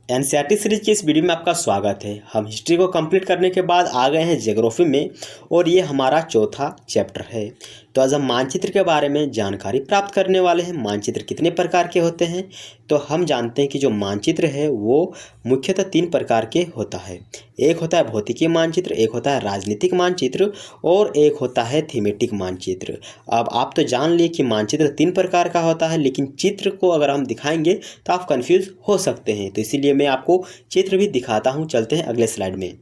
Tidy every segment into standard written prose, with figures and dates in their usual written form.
NCERT series की इस video में आपका स्वागत है। हम हिस्ट्री को कंप्लीट करने के बाद आ गए हैं ज्योग्राफी में और ये हमारा चौथा चैप्टर है। तो आज हम मानचित्र के बारे में जानकारी प्राप्त करने वाले हैं। मानचित्र कितने प्रकार के होते हैं? तो हम जानते हैं कि जो मानचित्र है वो मुख्यतः 3 प्रकार के होता है। एक होता है भौतिकी मानचित्र, एक होता है राजनीतिक मानचित्र और एक होता है थीमेटिक मानचित्र। अब आप तो जान लिए कि मानचित्र 3 प्रकार का होता है, लेकिन चित्र को अगर हम दिखाएंगे तो आप कंफ्यूज हो सकते हैं। तो इसीलिए मैं आपको चित्र भी दिखाता हूं। चलते हैं अगले स्लाइड में।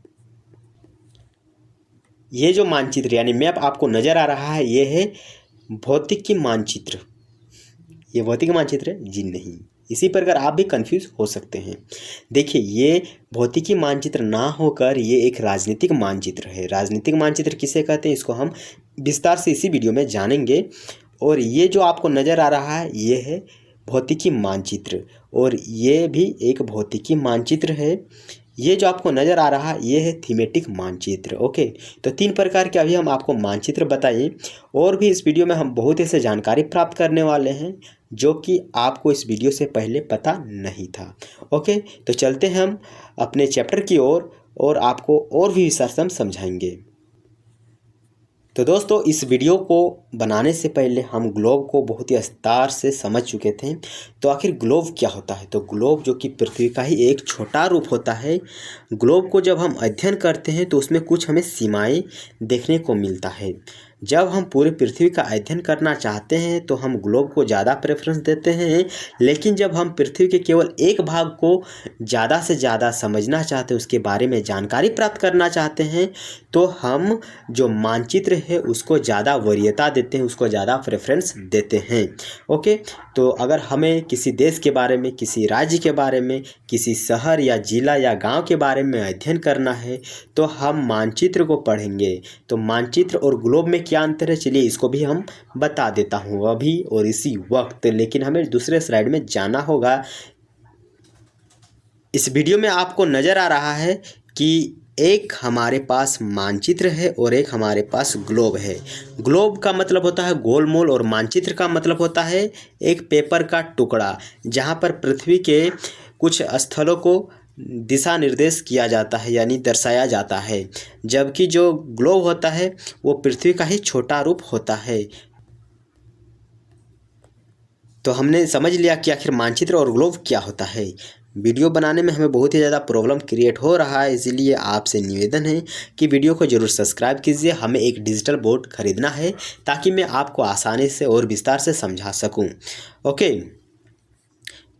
ये जो मानचित्र यानी मैप आपको नजर आ रहा है, ये है भौतिकी मानचित्र। ये भौतिक मानचित्र है जी नहीं। इसी प्रकार आप भी कंफ्यूज हो सकते हैं। देखिए, ये भौतिकी मानचित्र ना होकर ये एक राजनीतिक मानचित्र है। राजनीतिक मानचित्र किसे कहते हैं, इसको हम विस्तार से इसी वीडियो में जानेंगे। और ये जो आपको नज़र आ रहा है, ये है भौतिकी मानचित्र और ये भी एक भौतिकी मानचित्र है। ये जो आपको नज़र आ रहा है, ये है थीमेटिक मानचित्र। ओके, तो 3 प्रकार के अभी हम आपको मानचित्र बताइए। और भी इस वीडियो में हम बहुत ऐसे जानकारी प्राप्त करने वाले हैं जो कि आपको इस वीडियो से पहले पता नहीं था। ओके, तो चलते हैं हम अपने चैप्टर की ओर और आपको और भी विस्तार से हम समझाएंगे। तो दोस्तों, इस वीडियो को बनाने से पहले हम ग्लोब को बहुत ही विस्तार से समझ चुके थे। तो आखिर ग्लोब क्या होता है? तो ग्लोब जो कि पृथ्वी का ही एक छोटा रूप होता है। ग्लोब को जब हम अध्ययन करते हैं तो उसमें कुछ हमें सीमाएं देखने को मिलता है। जब हम पूरी पृथ्वी का अध्ययन करना चाहते हैं तो हम ग्लोब को ज़्यादा प्रेफरेंस देते हैं, लेकिन जब हम पृथ्वी के केवल एक भाग को ज़्यादा से ज़्यादा समझना चाहते हैं, उसके बारे में जानकारी प्राप्त करना चाहते हैं, तो हम जो मानचित्र है उसको ज़्यादा वरीयता देते हैं, उसको ज़्यादा प्रेफरेंस देते हैं। ओके, तो अगर हमें किसी देश के बारे में, किसी राज्य के बारे में, किसी शहर या ज़िला या गांव के बारे में अध्ययन करना है तो हम मानचित्र को पढ़ेंगे। तो मानचित्र और ग्लोब में क्या अंतर है, चलिए इसको भी हम बता देता हूँ अभी और इसी वक्त। लेकिन हमें दूसरे स्लाइड में जाना होगा। इस वीडियो में आपको नज़र आ रहा है कि एक हमारे पास मानचित्र है और एक हमारे पास ग्लोब है। ग्लोब का मतलब होता है गोल मोल और मानचित्र का मतलब होता है एक पेपर का टुकड़ा, जहाँ पर पृथ्वी के कुछ स्थलों को दिशा निर्देश किया जाता है यानी दर्शाया जाता है। जबकि जो ग्लोब होता है वो पृथ्वी का ही छोटा रूप होता है। तो हमने समझ लिया कि आखिर मानचित्र और ग्लोब क्या होता है। वीडियो बनाने में हमें बहुत ही ज़्यादा प्रॉब्लम क्रिएट हो रहा है, इसीलिए आपसे निवेदन है कि वीडियो को ज़रूर सब्सक्राइब कीजिए। हमें एक डिजिटल बोर्ड खरीदना है ताकि मैं आपको आसानी से और विस्तार से समझा सकूं। ओके,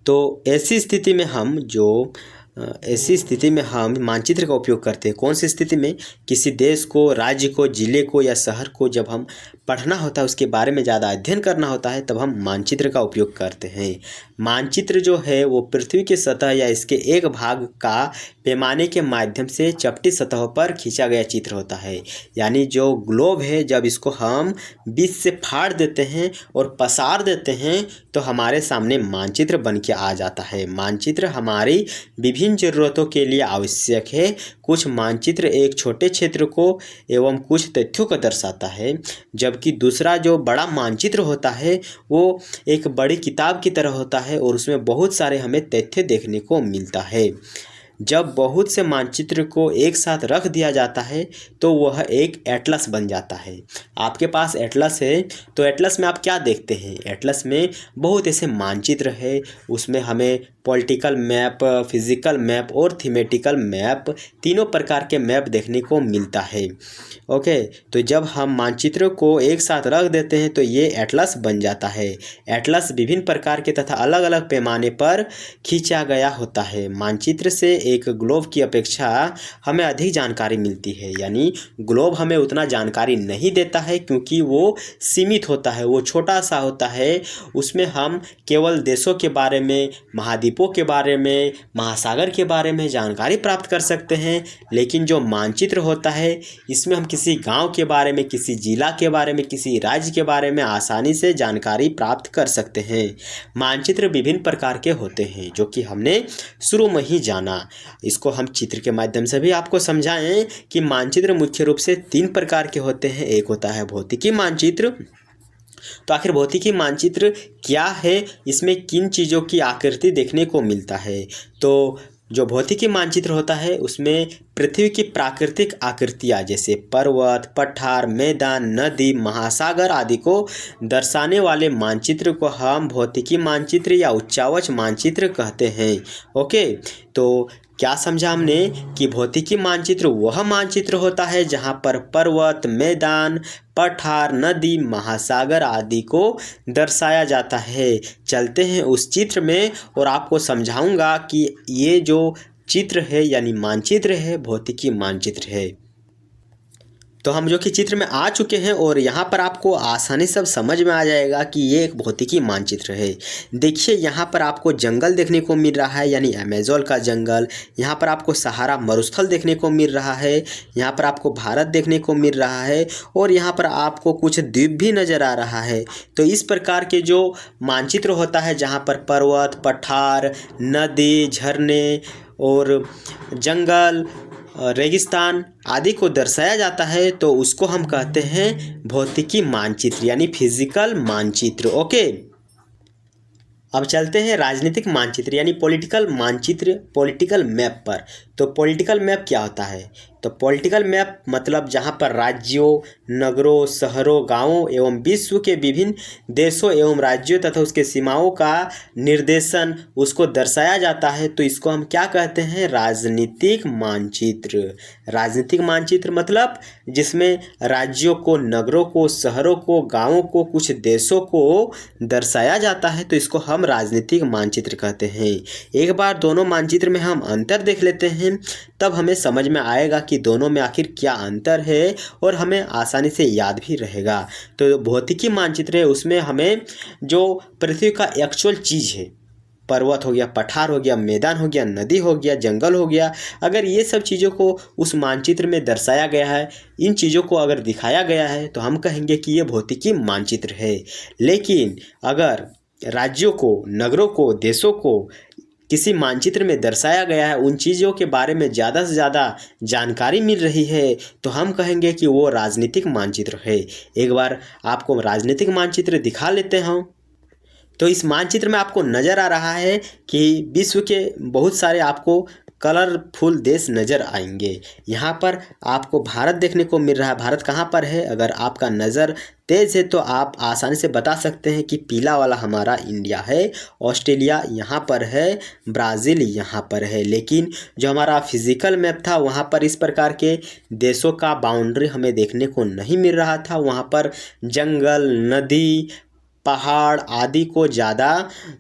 तो ऐसी स्थिति में हम मानचित्र का उपयोग करते हैं। कौन सी स्थिति में? किसी देश को, राज्य को, ज़िले को या शहर को जब हम पढ़ना होता है, उसके बारे में ज़्यादा अध्ययन करना होता है, तब हम मानचित्र का उपयोग करते हैं। मानचित्र जो है वो पृथ्वी की सतह या इसके एक भाग का पैमाने के माध्यम से चपटी सतह पर खींचा गया चित्र होता है। यानी जो ग्लोब है, जब इसको हम बीच से फाड़ देते हैं और पसार देते हैं तो हमारे सामने मानचित्र बन के आ जाता है। मानचित्र हमारी विभिन्न ज़रूरतों के लिए आवश्यक है। कुछ मानचित्र एक छोटे क्षेत्र को एवं कुछ तथ्यों को दर्शाता है, जबकि दूसरा जो बड़ा मानचित्र होता है वो एक बड़ी किताब की तरह होता है और उसमें बहुत सारे हमें तथ्य देखने को मिलता है। जब बहुत से मानचित्र को एक साथ रख दिया जाता है तो वह एक एटलस बन जाता है। आपके पास एटलस है तो एटलस में आप क्या देखते हैं? एटलस में बहुत ऐसे मानचित्र है, उसमें हमें पॉलिटिकल मैप, फिजिकल मैप और थीमेटिकल मैप, तीनों प्रकार के मैप देखने को मिलता है। ओके, तो जब हम मानचित्र को एक साथ रख देते हैं तो ये एटलस बन जाता है। एटलस विभिन्न प्रकार के तथा अलग अलग पैमाने पर खींचा गया होता है। मानचित्र से एक ग्लोब की अपेक्षा हमें अधिक जानकारी मिलती है। यानी ग्लोब हमें उतना जानकारी नहीं देता है क्योंकि वो सीमित होता है, वो छोटा सा होता है। उसमें हम केवल देशों के बारे में, महाद्वीपों के बारे में, महासागर के बारे में जानकारी प्राप्त कर सकते हैं। लेकिन जो मानचित्र होता है इसमें हम किसी गांव के बारे में, किसी जिला के बारे में, किसी राज्य के बारे में आसानी से जानकारी प्राप्त कर सकते हैं। मानचित्र विभिन्न प्रकार के होते हैं जो कि हमने शुरू में ही जाना। इसको हम चित्र के माध्यम से भी आपको समझाएं कि मानचित्र मुख्य रूप से 3 प्रकार के होते हैं। एक होता है भौतिकी मानचित्र। तो आखिर भौतिकी मानचित्र क्या है, इसमें किन चीज़ों की आकृति देखने को मिलता है? तो जो भौतिकी मानचित्र होता है उसमें पृथ्वी की प्राकृतिक आकृतियाँ जैसे पर्वत, पठार, मैदान, नदी, महासागर आदि को दर्शाने वाले मानचित्र को हम भौतिकी मानचित्र या उच्चावच मानचित्र कहते हैं। ओके, तो क्या समझा हमने कि भौतिकी मानचित्र वह मानचित्र होता है जहाँ पर पर्वत, मैदान, पठार, नदी, महासागर आदि को दर्शाया जाता है। चलते हैं उस चित्र में और आपको समझाऊंगा कि ये जो चित्र है यानी मानचित्र है भौतिकी मानचित्र है। तो हम जो कि चित्र में आ चुके हैं और यहाँ पर आपको आसानी से समझ में आ जाएगा कि ये एक भौतिकी मानचित्र है। देखिए यहाँ पर आपको जंगल देखने को मिल रहा है यानी अमेज़न का जंगल, यहाँ पर आपको सहारा मरुस्थल देखने को मिल रहा है, यहाँ पर आपको भारत देखने को मिल रहा है और यहाँ पर आपको कुछ द्वीप भी नज़र आ रहा है। तो इस प्रकार के जो मानचित्र होता है जहाँ पर पर्वत, पठार, नदी, झरने और जंगल, रेगिस्तान आदि को दर्शाया जाता है तो उसको हम कहते हैं भौतिकी मानचित्र यानी फिजिकल मानचित्र। ओके, अब चलते हैं राजनीतिक मानचित्र यानी पॉलिटिकल मानचित्र, पॉलिटिकल मैप पर। तो पॉलिटिकल मैप क्या होता है? तो पॉलिटिकल मैप मतलब जहां पर राज्यों, नगरों, शहरों, गांवों एवं विश्व के विभिन्न देशों एवं राज्यों तथा उसके सीमाओं का निर्देशन उसको दर्शाया जाता है तो इसको हम क्या कहते हैं? राजनीतिक मानचित्र। राजनीतिक मानचित्र मतलब जिसमें राज्यों को, नगरों को, शहरों को, गांवों को, कुछ देशों को दर्शाया जाता है तो इसको हम राजनीतिक मानचित्र कहते हैं। एक बार दोनों मानचित्र में हम अंतर देख लेते हैं तब हमें समझ में आएगा कि दोनों में आखिर क्या अंतर है और हमें आसानी से याद भी रहेगा। तो भौतिकी मानचित्र है उसमें हमें जो पृथ्वी का एक्चुअल चीज़ है, पर्वत हो गया, पठार हो गया, मैदान हो गया, नदी हो गया, जंगल हो गया, अगर ये सब चीज़ों को उस मानचित्र में दर्शाया गया है, इन चीज़ों को अगर दिखाया गया है तो हम कहेंगे कि ये भौतिकी मानचित्र है। लेकिन अगर राज्यों को, नगरों को, देशों को किसी मानचित्र में दर्शाया गया है, उन चीज़ों के बारे में ज़्यादा से ज़्यादा जानकारी मिल रही है तो हम कहेंगे कि वो राजनीतिक मानचित्र है। एक बार आपको राजनीतिक मानचित्र दिखा लेते हैं। तो इस मानचित्र में आपको नज़र आ रहा है कि विश्व के बहुत सारे आपको कलरफुल देश नज़र आएंगे। यहाँ पर आपको भारत देखने को मिल रहा है। भारत कहाँ पर है? अगर आपका नज़र तेज़ है तो आप आसानी से बता सकते हैं कि पीला वाला हमारा इंडिया है, ऑस्ट्रेलिया यहाँ पर है, ब्राज़ील यहाँ पर है। लेकिन जो हमारा फिज़िकल मैप था वहाँ पर इस प्रकार के देशों का बाउंड्री हमें देखने को नहीं मिल रहा था। वहाँ पर जंगल, नदी, पहाड़ आदि को ज़्यादा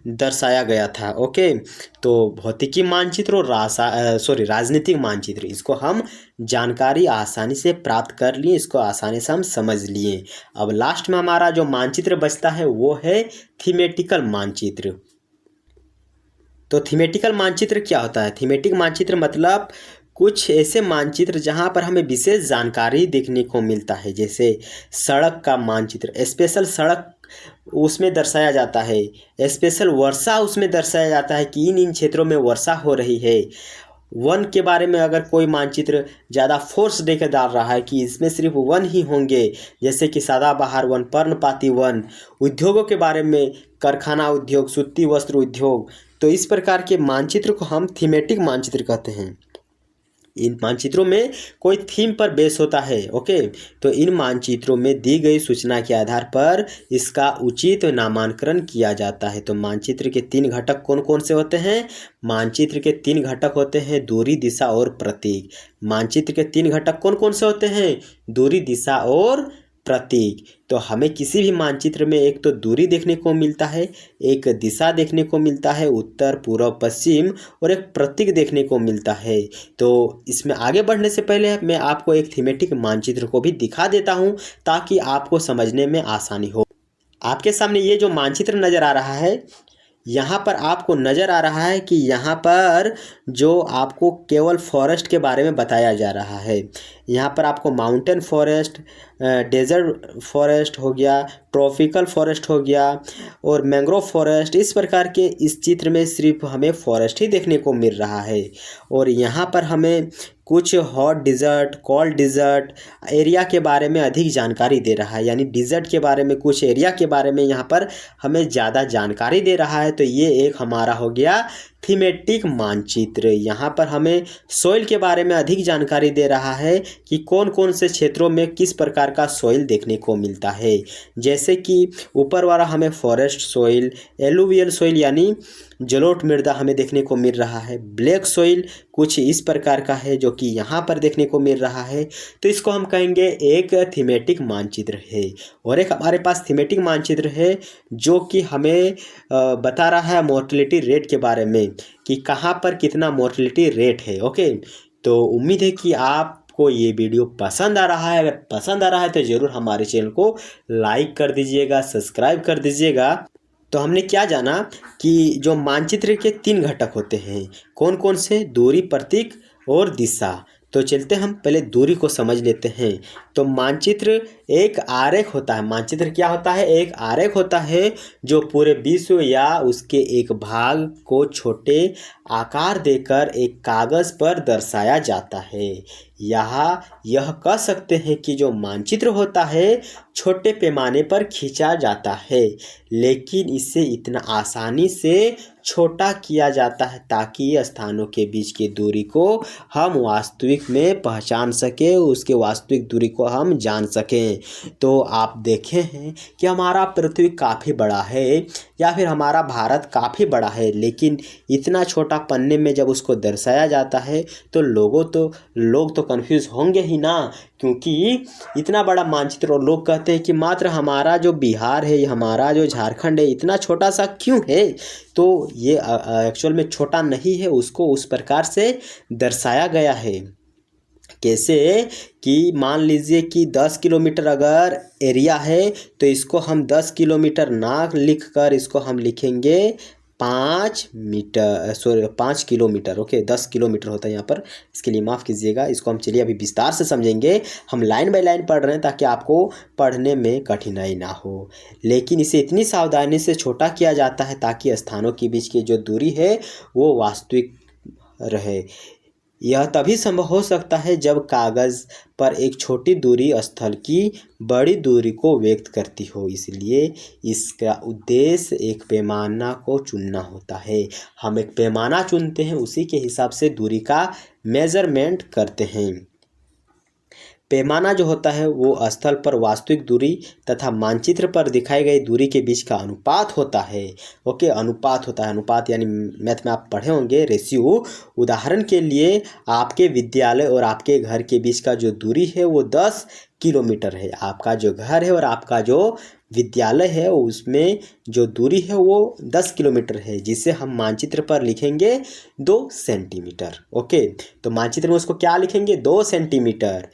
दर्शाया गया था। ओके, तो भौतिकी मानचित्र और राजनीतिक मानचित्र, इसको हम जानकारी आसानी से प्राप्त कर लिए, इसको आसानी से हम समझ लिए। अब लास्ट में हमारा जो मानचित्र बचता है वो है थीमेटिकल मानचित्र। तो थीमेटिकल मानचित्र क्या होता है? थीमेटिक मानचित्र मतलब कुछ ऐसे मानचित्र जहाँ पर हमें विशेष जानकारी देखने को मिलता है, जैसे सड़क का मानचित्र, स्पेशल सड़क उसमें दर्शाया जाता है, स्पेशल वर्षा उसमें दर्शाया जाता है कि इन क्षेत्रों में वर्षा हो रही है। वन के बारे में अगर कोई मानचित्र ज़्यादा फोर्स देकर डाल रहा है कि इसमें सिर्फ वन ही होंगे, जैसे कि सदाबहार वन, पर्णपाती वन। उद्योगों के बारे में कारखाना उद्योग, सूती वस्त्र उद्योग, तो इस प्रकार के मानचित्र को हम थीमेटिक मानचित्र कहते हैं। इन मानचित्रों में कोई थीम पर बेस होता है। ओके, तो इन मानचित्रों में दी गई सूचना के आधार पर इसका उचित नामांकन किया जाता है। तो मानचित्र के 3 घटक कौन कौन से होते हैं? मानचित्र के 3 घटक होते हैं दूरी, दिशा और प्रतीक। मानचित्र के 3 घटक कौन कौन से होते हैं? दूरी, दिशा और प्रतीक। तो हमें किसी भी मानचित्र में एक तो दूरी देखने को मिलता है, एक दिशा देखने को मिलता है, उत्तर, पूर्व, पश्चिम, और एक प्रतीक देखने को मिलता है। तो इसमें आगे बढ़ने से पहले मैं आपको एक थीमेटिक मानचित्र को भी दिखा देता हूँ ताकि आपको समझने में आसानी हो। आपके सामने ये जो मानचित्र नज़र आ रहा है, यहाँ पर आपको नज़र आ रहा है कि यहाँ पर जो आपको केवल फॉरेस्ट के बारे में बताया जा रहा है। यहाँ पर आपको माउंटेन फॉरेस्ट, डेजर्ट फॉरेस्ट हो गया, ट्रॉपिकल फॉरेस्ट हो गया और मैंग्रोव फॉरेस्ट, इस प्रकार के इस चित्र में सिर्फ हमें फॉरेस्ट ही देखने को मिल रहा है। और यहाँ पर हमें कुछ hot dessert, cold dessert area के बारे में अधिक जानकारी दे रहा है, यानी डिज़र्ट के बारे में, कुछ एरिया के बारे में यहाँ पर हमें ज़्यादा जानकारी दे रहा है। तो ये एक हमारा हो गया थीमेटिक मानचित्र। यहाँ पर हमें सॉइल के बारे में अधिक जानकारी दे रहा है कि कौन कौन से क्षेत्रों में किस प्रकार का सॉइल देखने को मिलता है। जैसे कि ऊपर वाला हमें फॉरेस्ट सॉइल, एलुवियल सॉइल यानी जलोढ़ मृदा हमें देखने को मिल रहा है। ब्लैक सॉइल कुछ इस प्रकार का है जो कि यहाँ पर देखने को मिल रहा है। तो इसको हम कहेंगे एक थीमेटिक मानचित्र है। और एक हमारे पास थीमेटिक मानचित्र है जो कि हमें बता रहा है मोर्टेलिटी रेट के बारे में कि कहाँ पर कितना मोर्टेलिटी रेट है। ओके, तो उम्मीद है कि आपको ये वीडियो पसंद आ रहा है। अगर पसंद आ रहा है तो ज़रूर हमारे चैनल को लाइक कर दीजिएगा, सब्सक्राइब कर दीजिएगा। तो हमने क्या जाना कि जो मानचित्र के 3 घटक होते हैं, कौन कौन से? दूरी, प्रतीक और दिशा। तो चलते हम पहले दूरी को समझ लेते हैं। तो मानचित्र एक आरेख होता है। मानचित्र क्या होता है? एक आरेख होता है जो पूरे विश्व या उसके एक भाग को छोटे आकार देकर एक कागज़ पर दर्शाया जाता है। यह कह सकते हैं कि जो मानचित्र होता है छोटे पैमाने पर खींचा जाता है, लेकिन इसे इतना आसानी से छोटा किया जाता है ताकि स्थानों के बीच की दूरी को हम वास्तविक में पहचान सकें, उसके वास्तविक दूरी को हम जान सकें। तो आप देखे हैं कि हमारा पृथ्वी काफ़ी बड़ा है या फिर हमारा भारत काफ़ी बड़ा है, लेकिन इतना छोटा पन्ने में जब उसको दर्शाया जाता है तो लोग तो कंफ्यूज होंगे ही ना, क्योंकि इतना बड़ा मानचित्र और लोग कहते हैं कि मात्र हमारा जो बिहार है, हमारा जो झारखंड है, इतना छोटा सा क्यों है? तो ये एक्चुअल में छोटा नहीं है, उसको उस प्रकार से दर्शाया गया है। कैसे कि मान लीजिए कि 10 किलोमीटर अगर एरिया है तो इसको हम 10 किलोमीटर ना लिख कर इसको हम लिखेंगे 5 किलोमीटर। ओके, 10 किलोमीटर होता है यहाँ पर, इसके लिए माफ़ कीजिएगा। इसको हम चलिए अभी विस्तार से समझेंगे। हम लाइन बाय लाइन पढ़ रहे हैं ताकि आपको पढ़ने में कठिनाई ना हो, लेकिन इसे इतनी सावधानी से छोटा किया जाता है ताकि स्थानों के बीच की जो दूरी है वो वास्तविक रहे। यह तभी संभव हो सकता है जब कागज़ पर एक छोटी दूरी स्थल की बड़ी दूरी को व्यक्त करती हो। इसलिए इसका उद्देश्य एक पैमाना को चुनना होता है। हम एक पैमाना चुनते हैं, उसी के हिसाब से दूरी का मेजरमेंट करते हैं। पैमाना जो होता है वो स्थल पर वास्तविक दूरी तथा मानचित्र पर दिखाई गई दूरी के बीच का अनुपात होता है। ओके, अनुपात होता है। अनुपात यानी मैथ में आप पढ़े होंगे, रेशियो। उदाहरण के लिए आपके विद्यालय और आपके घर के बीच का जो दूरी है वो 10 किलोमीटर है। आपका जो घर है और आपका जो विद्यालय है उसमें जो दूरी है वो 10 किलोमीटर है, जिसे हम मानचित्र पर लिखेंगे 2 सेंटीमीटर। ओके, तो मानचित्र में उसको क्या लिखेंगे? 2 सेंटीमीटर।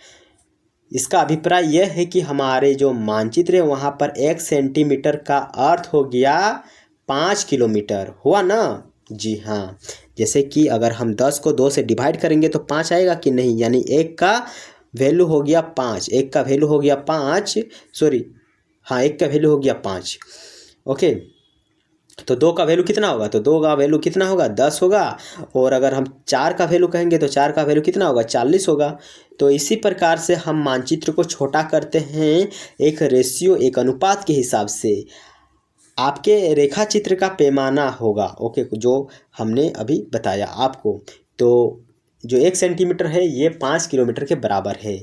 इसका अभिप्राय यह है कि हमारे जो मानचित्र है वहाँ पर 1 सेंटीमीटर का अर्थ हो गया 5 किलोमीटर, हुआ ना? जी हाँ। जैसे कि अगर हम 10 को 2 से डिवाइड करेंगे तो 5 आएगा कि नहीं, यानी 1 का वैल्यू हो गया 5। 1 का वैल्यू हो गया 5, सॉरी हाँ, 1 का वैल्यू हो गया 5। ओके, तो 2 का वैल्यू कितना होगा? तो 2 का वैल्यू कितना होगा? 10 होगा। और अगर हम 4 का वैल्यू कहेंगे तो 4 का वैल्यू कितना होगा? 40 होगा। तो इसी प्रकार से हम मानचित्र को छोटा करते हैं एक रेशियो, एक अनुपात के हिसाब से। आपके रेखा चित्र का पैमाना होगा, ओके, जो हमने अभी बताया आपको। तो जो 1 सेंटीमीटर है ये 5 किलोमीटर के बराबर है।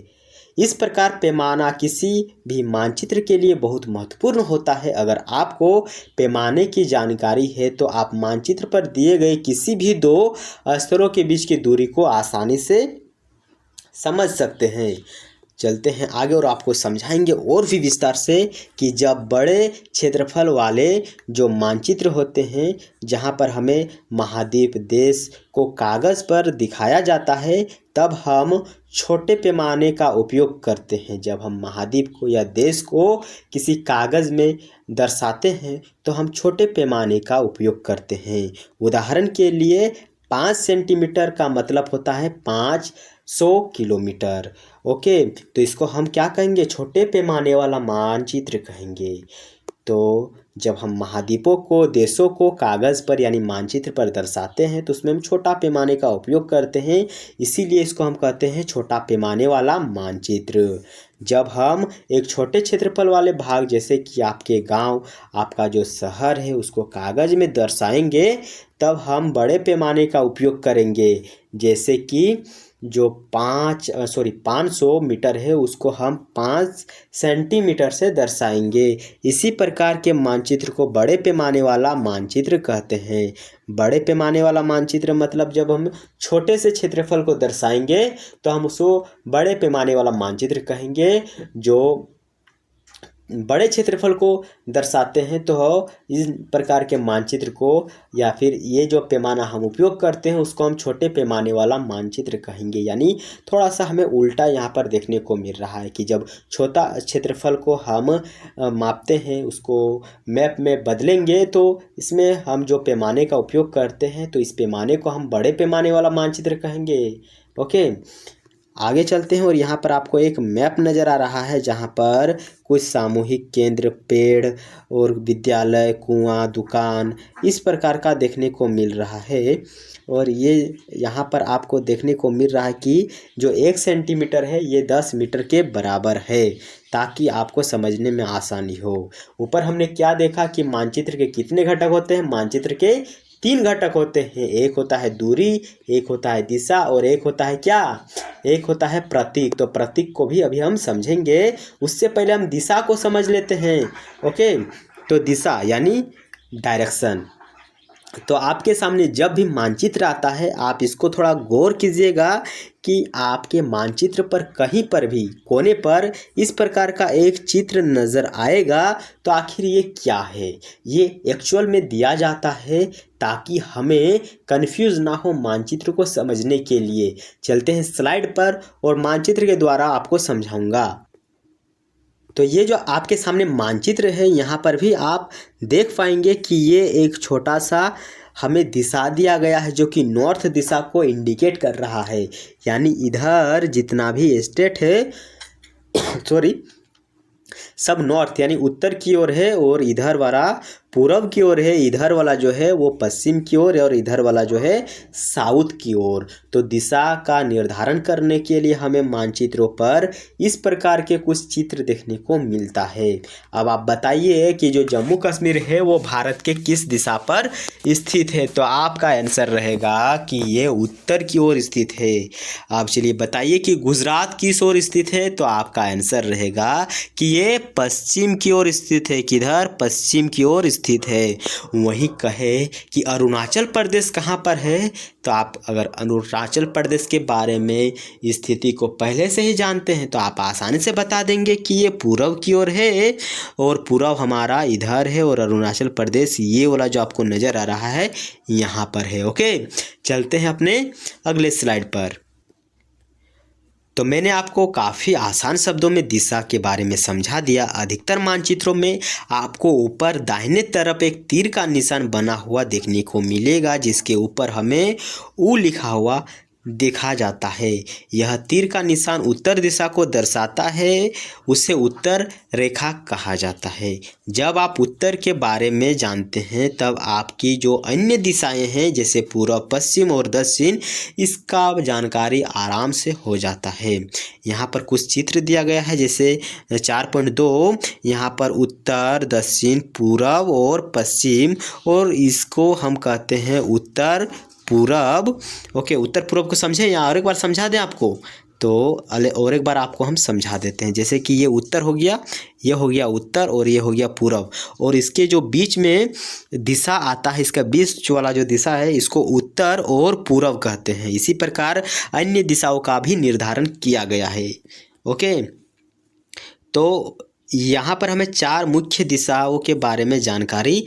इस प्रकार पैमाना किसी भी मानचित्र के लिए बहुत महत्वपूर्ण होता है। अगर आपको पैमाने की जानकारी है तो आप मानचित्र पर दिए गए किसी भी 2 स्तरों के बीच की दूरी को आसानी से समझ सकते हैं। चलते हैं आगे और आपको समझाएंगे और भी विस्तार से कि जब बड़े क्षेत्रफल वाले जो मानचित्र होते हैं, जहां पर हमें महाद्वीप देश को कागज़ पर दिखाया जाता है, तब हम छोटे पैमाने का उपयोग करते हैं। जब हम महाद्वीप को या देश को किसी कागज़ में दर्शाते हैं तो हम छोटे पैमाने का उपयोग करते हैं। उदाहरण के लिए 5 सेंटीमीटर का मतलब होता है 500 किलोमीटर। ओके, तो इसको हम क्या कहेंगे? छोटे पैमाने वाला मानचित्र कहेंगे। तो जब हम महाद्वीपों को, देशों को कागज़ पर यानी मानचित्र पर दर्शाते हैं तो उसमें हम छोटा पैमाने का उपयोग करते हैं, इसीलिए इसको हम कहते हैं छोटा पैमाने वाला मानचित्र। जब हम एक छोटे क्षेत्रफल वाले भाग, जैसे कि आपके गांव, आपका जो शहर है, उसको कागज़ में दर्शाएंगे तब हम बड़े पैमाने का उपयोग करेंगे। जैसे कि जो 500 मीटर है उसको हम 5 सेंटीमीटर से दर्शाएंगे। इसी प्रकार के मानचित्र को बड़े पैमाने वाला मानचित्र कहते हैं। बड़े पैमाने वाला मानचित्र मतलब जब हम छोटे से क्षेत्रफल को दर्शाएंगे तो हम उसको बड़े पैमाने वाला मानचित्र कहेंगे। जो बड़े क्षेत्रफल को दर्शाते हैं तो इस प्रकार के मानचित्र को या फिर ये जो पैमाना हम उपयोग करते हैं उसको हम छोटे पैमाने वाला मानचित्र कहेंगे। यानी थोड़ा सा हमें उल्टा यहाँ पर देखने को मिल रहा है कि जब छोटा क्षेत्रफल को हम मापते हैं उसको मैप में बदलेंगे तो इसमें हम जो पैमाने का उपयोग करते हैं तो इस पैमाने को हम बड़े पैमाने वाला मानचित्र कहेंगे। ओके, आगे चलते हैं और यहाँ पर आपको एक मैप नज़र आ रहा है जहाँ पर कुछ सामूहिक केंद्र, पेड़ और विद्यालय, कुआं, दुकान इस प्रकार का देखने को मिल रहा है। और ये यहाँ पर आपको देखने को मिल रहा है कि जो 1 सेंटीमीटर है ये 10 मीटर के बराबर है, ताकि आपको समझने में आसानी हो। ऊपर हमने क्या देखा कि मानचित्र के कितने घटक होते हैं। मानचित्र के 3 घटक होते हैं। एक होता है दूरी, एक होता है दिशा और एक होता है क्या, एक होता है प्रतीक। तो प्रतीक को भी अभी हम समझेंगे, उससे पहले हम दिशा को समझ लेते हैं। ओके, तो दिशा यानी डायरेक्शन। तो आपके सामने जब भी मानचित्र आता है आप इसको थोड़ा गौर कीजिएगा कि आपके मानचित्र पर कहीं पर भी कोने पर इस प्रकार का एक चित्र नज़र आएगा तो आखिर ये क्या है। ये एक्चुअल में दिया जाता है ताकि हमें कंफ्यूज ना हो मानचित्र को समझने के लिए। चलते हैं स्लाइड पर और मानचित्र के द्वारा आपको समझाऊंगा। तो ये जो आपके सामने मानचित्र है यहाँ पर भी आप देख पाएंगे कि ये एक छोटा सा हमें दिशा दिया गया है जो कि नॉर्थ दिशा को इंडिकेट कर रहा है। यानी इधर जितना भी स्टेट है सब नॉर्थ यानी उत्तर की ओर है और इधर वाला पूरब की ओर है। इधर वाला जो है वो पश्चिम की ओर है और इधर वाला जो है साउथ की ओर। तो दिशा का निर्धारण करने के लिए हमें मानचित्रों पर इस प्रकार के कुछ चित्र देखने को मिलता है। अब आप बताइए कि जो जम्मू कश्मीर है वो भारत के किस दिशा पर स्थित है। तो आपका आंसर रहेगा कि ये उत्तर की ओर स्थित है। आप चलिए बताइए कि गुजरात किस ओर स्थित है। तो आपका आंसर रहेगा कि ये पश्चिम की ओर स्थित है। किधर, पश्चिम की ओर स्थित है। वहीं कहे कि अरुणाचल प्रदेश कहाँ पर है, तो आप अगर अरुणाचल प्रदेश के बारे में स्थिति को पहले से ही जानते हैं तो आप आसानी से बता देंगे कि ये पूरब की ओर है और पूरब हमारा इधर है और अरुणाचल प्रदेश ये वाला जो आपको नज़र आ रहा है यहाँ पर है। ओके, चलते हैं अपने अगले स्लाइड पर। तो मैंने आपको काफ़ी आसान शब्दों में दिशा के बारे में समझा दिया। अधिकतर मानचित्रों में आपको ऊपर दाहिने तरफ एक तीर का निशान बना हुआ देखने को मिलेगा जिसके ऊपर हमें U लिखा हुआ देखा जाता है। यह तीर का निशान उत्तर दिशा को दर्शाता है, उसे उत्तर रेखा कहा जाता है। जब आप उत्तर के बारे में जानते हैं तब आपकी जो अन्य दिशाएं हैं जैसे पूर्व, पश्चिम और दक्षिण इसका जानकारी आराम से हो जाता है। यहाँ पर कुछ चित्र दिया गया है जैसे 4.2 यहाँ पर उत्तर, दक्षिण, पूर्व और पश्चिम और इसको हम कहते हैं उत्तर पूरब। ओके, उत्तर पूरब को समझे या और एक बार समझा दें आपको। तो और एक बार आपको हम समझा देते हैं। जैसे कि ये उत्तर हो गया, ये हो गया उत्तर और ये हो गया पूरब और इसके जो बीच में दिशा आता है, इसका बीच वाला जो दिशा है इसको उत्तर और पूरब कहते हैं। इसी प्रकार अन्य दिशाओं का भी निर्धारण किया गया है। ओके, तो यहाँ पर हमें 4 मुख्य दिशाओं के बारे में जानकारी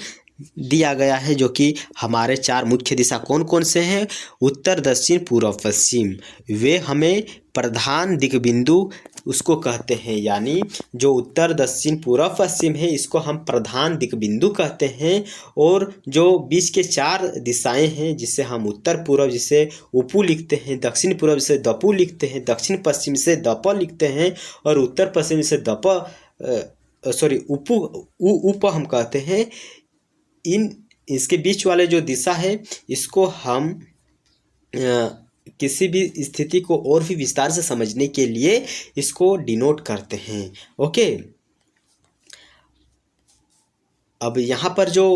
दिया गया है जो कि हमारे 4 मुख्य दिशा कौन कौन से हैं, उत्तर, दक्षिण, पूर्व, पश्चिम। वे हमें प्रधान दिक्बिंदु उसको कहते हैं। यानी जो उत्तर, दक्षिण, पूर्व, पश्चिम है इसको हम प्रधान दिक्बिंदु कहते हैं। और जो बीच के 4 दिशाएं हैं जिसे हम उत्तर पूर्व जिसे उपू लिखते हैं, दक्षिण पूर्व जिसे दपू लिखते हैं, दक्षिण पश्चिम से दप लिखते हैं और उत्तर पश्चिम से उप हम कहते हैं। इसके बीच वाले जो दिशा है इसको हम किसी भी स्थिति को और भी विस्तार से समझने के लिए इसको डिनोट करते हैं। ओके, अब यहाँ पर जो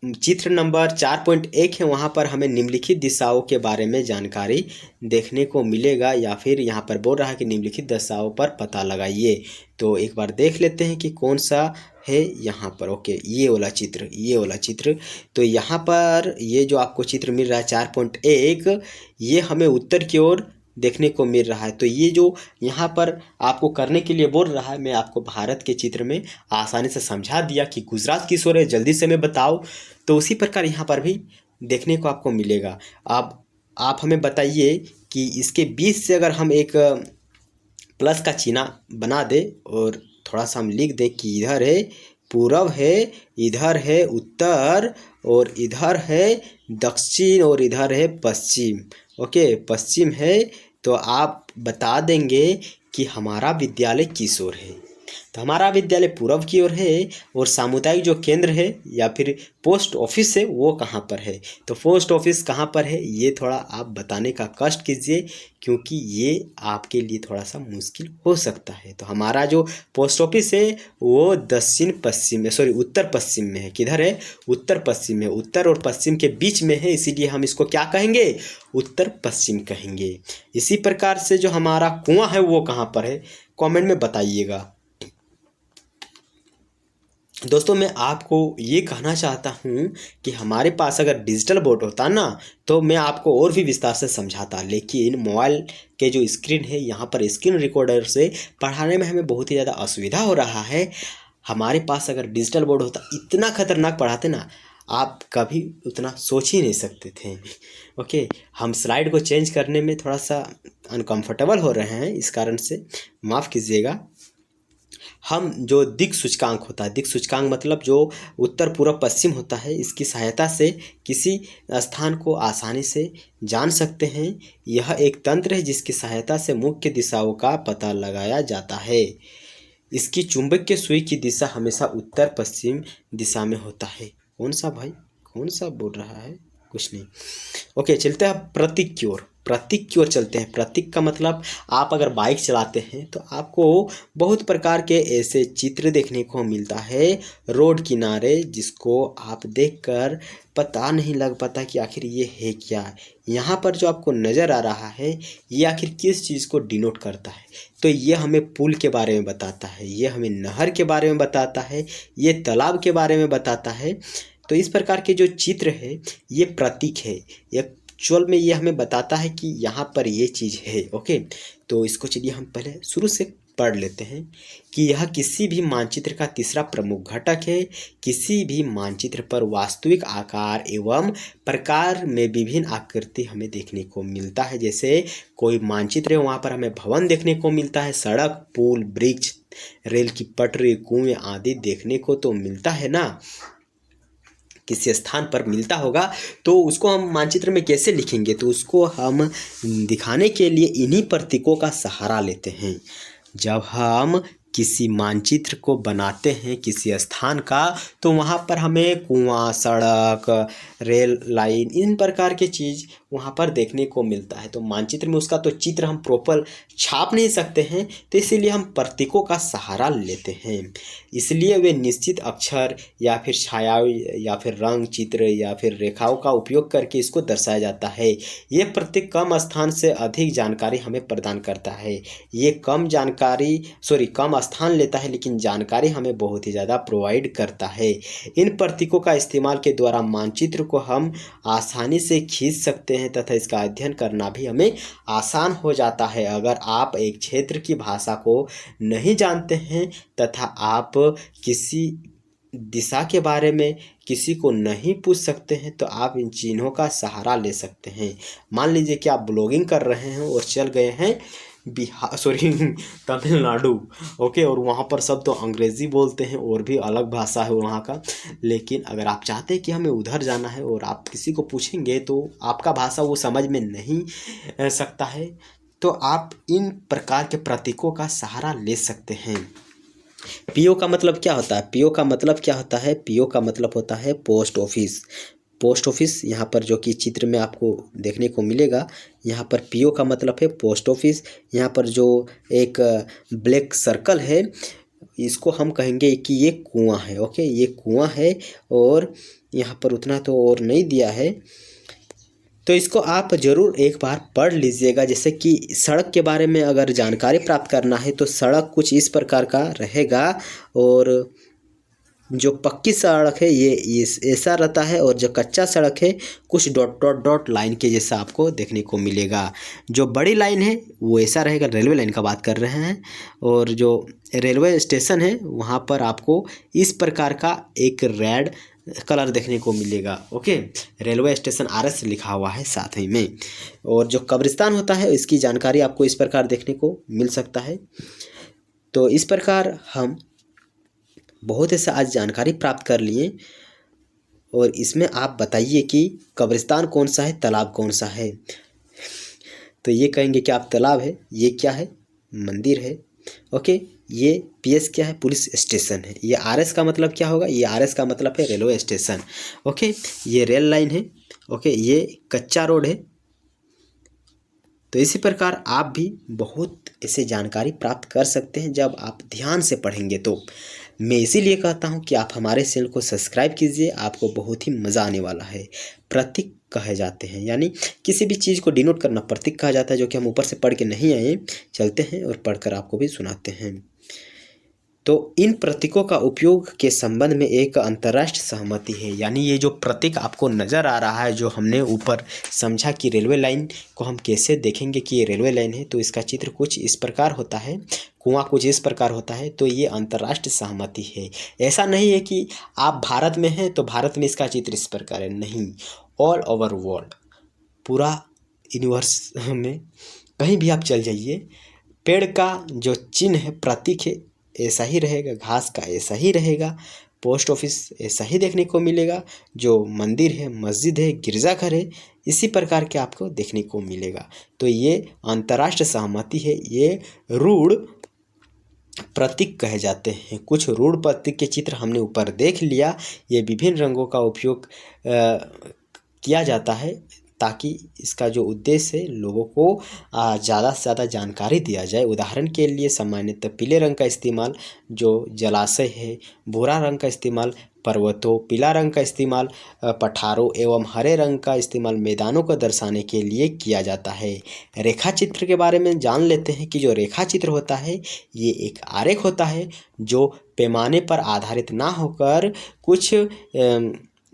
चित्र नंबर 4.1 है, वहाँ पर हमें निम्नलिखित दिशाओं के बारे में जानकारी देखने को मिलेगा, या फिर यहाँ पर बोल रहा है कि निम्नलिखित दिशाओं पर पता लगाइए। तो एक बार देख लेते हैं कि कौन सा है यहाँ पर। ओके, ये वाला चित्र। तो यहाँ पर ये जो आपको चित्र मिल रहा है 4.1, ये हमें उत्तर की ओर देखने को मिल रहा है। तो ये जो यहाँ पर आपको करने के लिए बोल रहा है, मैं आपको भारत के चित्र में आसानी से समझा दिया कि गुजरात किस ओर है, जल्दी से मैं बताओ। तो उसी प्रकार यहाँ पर भी देखने को आपको मिलेगा। अब आप हमें बताइए कि इसके बीच से अगर हम एक प्लस का चिन्ह बना दे और थोड़ा सा हम लिख दें कि इधर है पूरब है, इधर है उत्तर, और इधर है दक्षिण, और इधर है पश्चिम। ओके, पश्चिम है, तो आप बता देंगे कि हमारा विद्यालय किस ओर है। तो हमारा विद्यालय पूरब की ओर है, और सामुदायिक जो केंद्र है या फिर पोस्ट ऑफिस है वो कहाँ पर है। तो पोस्ट ऑफिस कहाँ पर है ये थोड़ा आप बताने का कष्ट कीजिए, क्योंकि ये आपके लिए थोड़ा सा मुश्किल हो सकता है। तो हमारा जो पोस्ट ऑफिस है वो उत्तर पश्चिम में है। किधर है? उत्तर पश्चिम में। उत्तर और पश्चिम के बीच में है, इसीलिए हम इसको क्या कहेंगे? उत्तर पश्चिम कहेंगे। इसी प्रकार से जो हमारा कुआं है वो कहाँ पर है, कमेंट में बताइएगा। दोस्तों, मैं आपको ये कहना चाहता हूँ कि हमारे पास अगर डिजिटल बोर्ड होता ना, तो मैं आपको और भी विस्तार से समझाता, लेकिन मोबाइल के जो स्क्रीन है, यहाँ पर स्क्रीन रिकॉर्डर से पढ़ाने में हमें बहुत ही ज़्यादा असुविधा हो रहा है। हमारे पास अगर डिजिटल बोर्ड होता, इतना खतरनाक पढ़ाते ना, आप कभी उतना सोच ही नहीं सकते थे। ओके, हम स्लाइड को चेंज करने में थोड़ा सा अनकंफर्टेबल हो रहे हैं, इस कारण से माफ़ कीजिएगा। हम जो दिक् सूचकांक होता है, दिक् सूचकांक मतलब जो उत्तर पूर्व पश्चिम होता है, इसकी सहायता से किसी स्थान को आसानी से जान सकते हैं। यह एक तंत्र है जिसकी सहायता से मुख्य दिशाओं का पता लगाया जाता है। इसकी चुंबकीय सुई की दिशा हमेशा उत्तर पश्चिम दिशा में होता है। कौन सा भाई, कौन सा बोल रहा है? कुछ नहीं। ओके, चलते हैं प्रतीक की ओर। प्रतीक की ओर चलते हैं। प्रतीक का मतलब, आप अगर बाइक चलाते हैं तो आपको बहुत प्रकार के ऐसे चित्र देखने को मिलता है रोड किनारे, जिसको आप देखकर पता नहीं लग पाता कि आखिर ये है क्या। यहाँ पर जो आपको नज़र आ रहा है, ये आखिर किस चीज़ को डिनोट करता है। तो ये हमें पुल के बारे में बताता है, ये हमें नहर के बारे में बताता है, ये तालाब के बारे में बताता है। तो इस प्रकार के जो चित्र है ये प्रतीक है। एक्चुअल में ये हमें बताता है कि यहाँ पर ये चीज़ है। ओके, तो इसको चलिए हम पहले शुरू से पढ़ लेते हैं कि यह किसी भी मानचित्र का तीसरा प्रमुख घटक है। किसी भी मानचित्र पर वास्तविक आकार एवं प्रकार में विभिन्न आकृति हमें देखने को मिलता है। जैसे कोई मानचित्र है, वहाँ पर हमें भवन देखने को मिलता है, सड़क, पुल, वृक्ष, रेल की पटरी, कुएं आदि देखने को तो मिलता है ना, किसी स्थान पर मिलता होगा। तो उसको हम मानचित्र में कैसे लिखेंगे? तो उसको हम दिखाने के लिए इन्हीं प्रतीकों का सहारा लेते हैं। जब हम किसी मानचित्र को बनाते हैं किसी स्थान का, तो वहाँ पर हमें कुआं, सड़क, रेल लाइन, इन प्रकार के चीज़ वहाँ पर देखने को मिलता है। तो मानचित्र में उसका तो चित्र हम प्रॉपर छाप नहीं सकते हैं, तो इसीलिए हम प्रतीकों का सहारा लेते हैं। इसलिए वे निश्चित अक्षर या फिर छायाओं या फिर रंग, चित्र या फिर रेखाओं का उपयोग करके इसको दर्शाया जाता है। ये प्रतीक कम स्थान से अधिक जानकारी हमें प्रदान करता है। ये कम स्थान लेता है, लेकिन जानकारी हमें बहुत ही ज़्यादा प्रोवाइड करता है। इन प्रतीकों का इस्तेमाल के द्वारा मानचित्र को हम आसानी से खींच सकते हैं तथा इसका अध्ययन करना भी हमें आसान हो जाता है। अगर आप एक क्षेत्र की भाषा को नहीं जानते हैं तथा आप किसी दिशा के बारे में किसी को नहीं पूछ सकते हैं, तो आप इन चिन्हों का सहारा ले सकते हैं। मान लीजिए कि आप ब्लॉगिंग कर रहे हैं और चल गए हैं तमिलनाडु। ओके, और वहाँ पर सब तो अंग्रेज़ी बोलते हैं और भी अलग भाषा है वहाँ का। लेकिन अगर आप चाहते हैं कि हमें उधर जाना है और आप किसी को पूछेंगे तो आपका भाषा वो समझ में नहीं सकता है, तो आप इन प्रकार के प्रतीकों का सहारा ले सकते हैं। पीओ का मतलब क्या होता है? पीओ का मतलब क्या होता है? पीओ का मतलब होता है पोस्ट ऑफिस। पोस्ट ऑफिस यहाँ पर जो कि चित्र में आपको देखने को मिलेगा, यहाँ पर पीओ का मतलब है पोस्ट ऑफिस। यहाँ पर जो एक ब्लैक सर्कल है, इसको हम कहेंगे कि ये कुआं है। ओके, ये कुआं है और यहाँ पर उतना तो और नहीं दिया है, तो इसको आप ज़रूर एक बार पढ़ लीजिएगा। जैसे कि सड़क के बारे में अगर जानकारी प्राप्त करना है तो सड़क कुछ इस प्रकार का रहेगा, और जो पक्की सड़क है ये इस ऐसा रहता है, और जो कच्चा सड़क है कुछ डॉट डॉट डॉट लाइन के जैसा आपको देखने को मिलेगा। जो बड़ी लाइन है वो ऐसा रहेगा, रेलवे लाइन का बात कर रहे हैं, और जो रेलवे स्टेशन है वहाँ पर आपको इस प्रकार का एक रेड कलर देखने को मिलेगा। ओके, रेलवे स्टेशन RS लिखा हुआ है साथ ही में। और जो कब्रिस्तान होता है इसकी जानकारी आपको इस प्रकार देखने को मिल सकता है। तो इस प्रकार हम बहुत ऐसा आज जानकारी प्राप्त कर लिए, और इसमें आप बताइए कि कब्रिस्तान कौन सा है, तालाब कौन सा है। तो ये कहेंगे कि आप तालाब है, ये क्या है, मंदिर है। ओके, ये PS क्या है, पुलिस स्टेशन है। ये RS का मतलब क्या होगा, ये RS का मतलब है रेलवे स्टेशन। ओके, ये रेल लाइन है। ओके, ये कच्चा रोड है। तो इसी प्रकार आप भी बहुत ऐसे जानकारी प्राप्त कर सकते हैं जब आप ध्यान से पढ़ेंगे। तो मैं इसीलिए कहता हूं कि आप हमारे चैनल को सब्सक्राइब कीजिए, आपको बहुत ही मज़ा आने वाला है। प्रतीक कहे जाते हैं, यानी किसी भी चीज़ को डिनोट करना प्रतीक कहा जाता है, जो कि हम ऊपर से पढ़ के नहीं आए, चलते हैं और पढ़कर आपको भी सुनाते हैं। तो इन प्रतीकों का उपयोग के संबंध में एक अंतर्राष्ट्रीय सहमति है। यानी ये जो प्रतीक आपको नज़र आ रहा है, जो हमने ऊपर समझा कि रेलवे लाइन को हम कैसे देखेंगे कि ये रेलवे लाइन है, तो इसका चित्र कुछ इस प्रकार होता है, कुआं कुछ इस प्रकार होता है। तो ये अंतर्राष्ट्रीय सहमति है। ऐसा नहीं है कि आप भारत में हैं तो भारत में इसका चित्र इस प्रकार है, नहीं। ऑल ओवर वर्ल्ड, पूरा यूनिवर्स में कहीं भी आप चल जाइए, पेड़ का जो चिन्ह है, प्रतीक है, ऐसा ही रहेगा। घास का ऐसा ही रहेगा। पोस्ट ऑफिस ऐसा ही देखने को मिलेगा। जो मंदिर है, मस्जिद है, गिरजाघर है, इसी प्रकार के आपको देखने को मिलेगा। तो ये अंतर्राष्ट्रीय सहमति है। ये रूढ़ प्रतीक कहे जाते हैं। कुछ रूढ़ प्रतीक के चित्र हमने ऊपर देख लिया। ये विभिन्न रंगों का उपयोग किया जाता है ताकि इसका जो उद्देश्य है लोगों को ज़्यादा से ज़्यादा जानकारी दिया जाए। उदाहरण के लिए सामान्यतः पीले रंग का इस्तेमाल जो जलाशय है, भूरा रंग का इस्तेमाल पर्वतों, पीला रंग का इस्तेमाल पठारों एवं हरे रंग का इस्तेमाल मैदानों को दर्शाने के लिए किया जाता है। रेखा चित्र के बारे में जान लेते हैं कि जो रेखा चित्र होता है ये एक आरेख होता है जो पैमाने पर आधारित ना होकर कुछ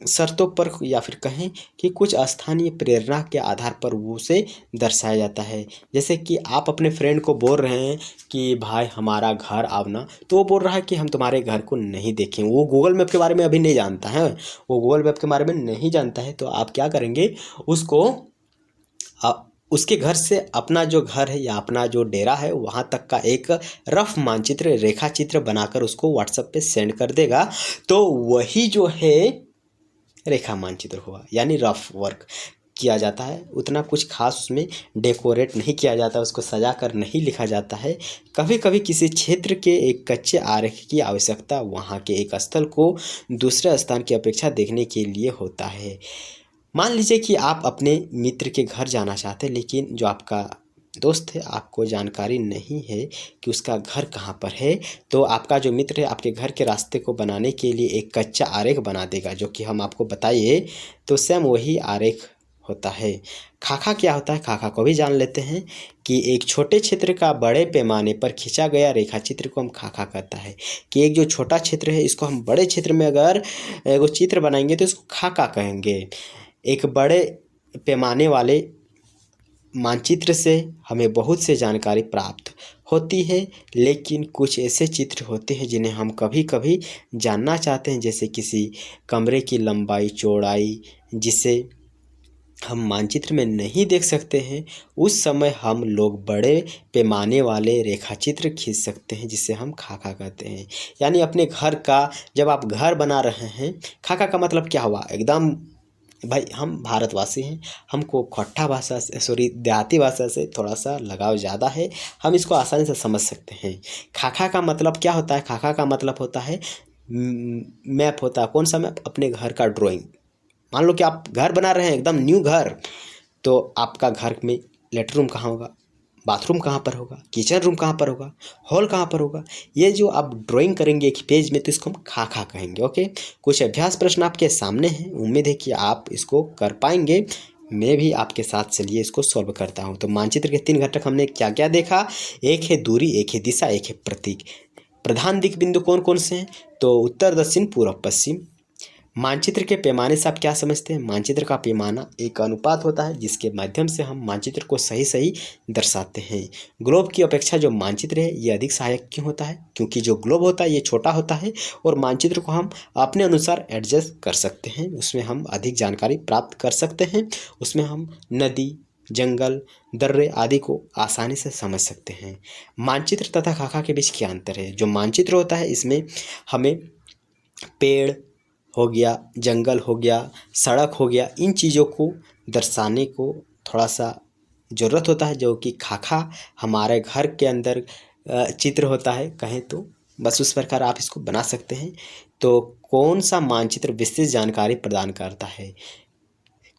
शर्तों पर या फिर कहें कि कुछ स्थानीय प्रेरणा के आधार पर वो उसे दर्शाया जाता है। जैसे कि आप अपने फ्रेंड को बोल रहे हैं कि भाई हमारा घर आवना, तो वो बोल रहा है कि हम तुम्हारे घर को नहीं देखें। वो गूगल मैप के बारे में अभी नहीं जानता है, वो गूगल मैप के बारे में नहीं जानता है। तो आप क्या करेंगे, उसको उसके घर से अपना जो घर है या अपना जो डेरा है वहाँ तक का एक रफ मानचित्र, रेखा चित्र बनाकर उसको व्हाट्सएप पे सेंड कर देगा। तो वही जो है रेखा मानचित्र हुआ, यानी रफ वर्क किया जाता है। उतना कुछ खास उसमें डेकोरेट नहीं किया जाता, उसको सजा कर नहीं लिखा जाता है। कभी कभी किसी क्षेत्र के एक कच्चे आरेख की आवश्यकता वहाँ के एक स्थल को दूसरे स्थान की अपेक्षा देखने के लिए होता है। मान लीजिए कि आप अपने मित्र के घर जाना चाहते हैं, लेकिन जो आपका दोस्त है आपको जानकारी नहीं है कि उसका घर कहाँ पर है। तो आपका जो मित्र है आपके घर के रास्ते को बनाने के लिए एक कच्चा आरेख बना देगा, जो कि हम आपको बताइए। तो सेम वही आरेख होता है। खाका क्या होता है, खाका को भी जान लेते हैं कि एक छोटे क्षेत्र का बड़े पैमाने पर खींचा गया रेखा चित्र को हम खाका कहता है। कि एक जो छोटा क्षेत्र है इसको हम बड़े क्षेत्र में अगर वो चित्र बनाएंगे तो इसको खाका कहेंगे। एक बड़े पैमाने वाले मानचित्र से हमें बहुत से जानकारी प्राप्त होती है, लेकिन कुछ ऐसे चित्र होते हैं जिन्हें हम कभी कभी जानना चाहते हैं, जैसे किसी कमरे की लंबाई चौड़ाई जिसे हम मानचित्र में नहीं देख सकते हैं। उस समय हम लोग बड़े पैमाने वाले रेखाचित्र खींच सकते हैं, जिसे हम खाका कहते हैं। यानी अपने घर का जब आप घर बना रहे हैं, खाका का मतलब क्या हुआ, एकदम भाई हम भारतवासी हैं, हमको खट्टा भाषा से देहाती भाषा से थोड़ा सा लगाव ज़्यादा है, हम इसको आसानी से समझ सकते हैं। खाका का मतलब क्या होता है, खाका का मतलब होता है मैप होता है। कौन सा मैप, अपने घर का ड्राइंग। मान लो कि आप घर बना रहे हैं एकदम न्यू घर, तो आपका घर में लेटरूम कहाँ होगा, बाथरूम कहाँ पर होगा, किचन रूम कहाँ पर होगा, हॉल कहाँ पर होगा। ये जो आप ड्राइंग करेंगे एक पेज में तो इसको हम खाका कहेंगे। ओके, कुछ अभ्यास प्रश्न आपके सामने हैं, उम्मीद है कि आप इसको कर पाएंगे। मैं भी आपके साथ चलिए इसको सॉल्व करता हूँ। तो मानचित्र के 3 घटक हमने क्या क्या देखा, एक है दूरी, एक है दिशा, एक है प्रतीक। प्रधान दिक् बिंदु कौन कौन से हैं, तो उत्तर, दक्षिण, पूर्व, पश्चिम। मानचित्र के पैमाने से आप क्या समझते हैं, मानचित्र का पैमाना एक अनुपात होता है जिसके माध्यम से हम मानचित्र को सही सही दर्शाते हैं। ग्लोब की अपेक्षा जो मानचित्र है ये अधिक सहायक क्यों होता है, क्योंकि जो ग्लोब होता है ये छोटा होता है और मानचित्र को हम अपने अनुसार एडजस्ट कर सकते हैं, उसमें हम अधिक जानकारी प्राप्त कर सकते हैं, उसमें हम नदी, जंगल, दर्रे आदि को आसानी से समझ सकते हैं। मानचित्र तथा खाका के बीच क्या अंतर है, जो मानचित्र होता है इसमें हमें पेड़ हो गया, जंगल हो गया, सड़क हो गया, इन चीज़ों को दर्शाने को थोड़ा सा ज़रूरत होता है, जो कि खाका हमारे घर के अंदर चित्र होता है कहें तो, बस उस प्रकार आप इसको बना सकते हैं। तो कौन सा मानचित्र विस्तृत जानकारी प्रदान करता है,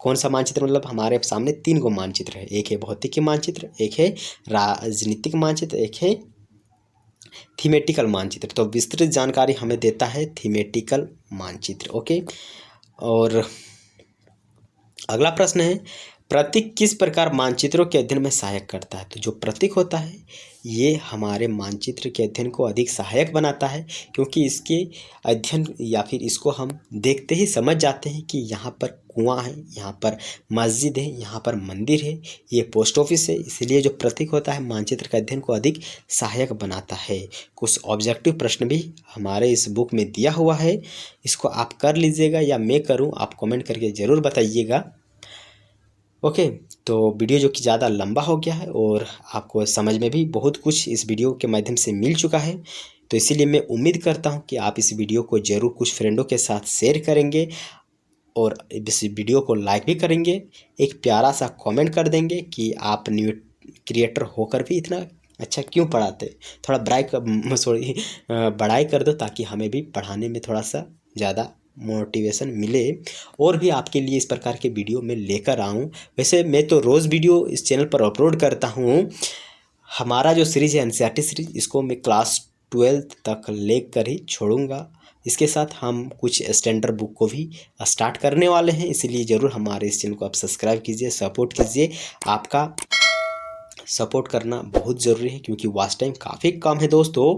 कौन सा मानचित्र, मतलब हमारे सामने 3 गो मानचित्र है, एक है भौतिकी मानचित्र, एक है राजनीतिक मानचित्र, एक है थीमेटिकल मानचित्र। तो विस्तृत जानकारी हमें देता है थीमेटिकल मानचित्र। ओके, और अगला प्रश्न है, प्रतीक किस प्रकार मानचित्रों के अध्ययन में सहायक करता है। तो जो प्रतीक होता है ये हमारे मानचित्र के अध्ययन को अधिक सहायक बनाता है, क्योंकि इसके अध्ययन या फिर इसको हम देखते ही समझ जाते हैं कि यहाँ पर कुआं है, यहाँ पर मस्जिद है, यहाँ पर मंदिर है, ये पोस्ट ऑफिस है। इसलिए जो प्रतीक होता है मानचित्र के अध्ययन को अधिक सहायक बनाता है। कुछ ऑब्जेक्टिव प्रश्न भी हमारे इस बुक में दिया हुआ है, इसको आप कर लीजिएगा या मैं करूँ, आप कमेंट करके ज़रूर बताइएगा। ओके, तो वीडियो जो कि ज़्यादा लंबा हो गया है और आपको समझ में भी बहुत कुछ इस वीडियो के माध्यम से मिल चुका है, तो इसीलिए मैं उम्मीद करता हूं कि आप इस वीडियो को ज़रूर कुछ फ्रेंडों के साथ शेयर करेंगे और इस वीडियो को लाइक भी करेंगे, एक प्यारा सा कमेंट कर देंगे कि आप न्यू क्रिएटर होकर भी इतना अच्छा क्यों पढ़ाते, थोड़ा बढ़ाई कर दो ताकि हमें भी पढ़ाने में थोड़ा सा ज़्यादा मोटिवेशन मिले और भी आपके लिए इस प्रकार के वीडियो मैं लेकर आऊँ। वैसे मैं तो रोज़ वीडियो इस चैनल पर अपलोड करता हूँ। हमारा जो सीरीज़ है एनसीईआरटी सीरीज, इसको मैं क्लास 12 तक लेकर ही छोड़ूंगा। इसके साथ हम कुछ स्टैंडर्ड बुक को भी स्टार्ट करने वाले हैं, इसलिए ज़रूर हमारे इस चैनल को आप सब्सक्राइब कीजिए, सपोर्ट कीजिए। आपका सपोर्ट करना बहुत ज़रूरी है क्योंकि वॉच टाइम काफ़ी कम है दोस्तों।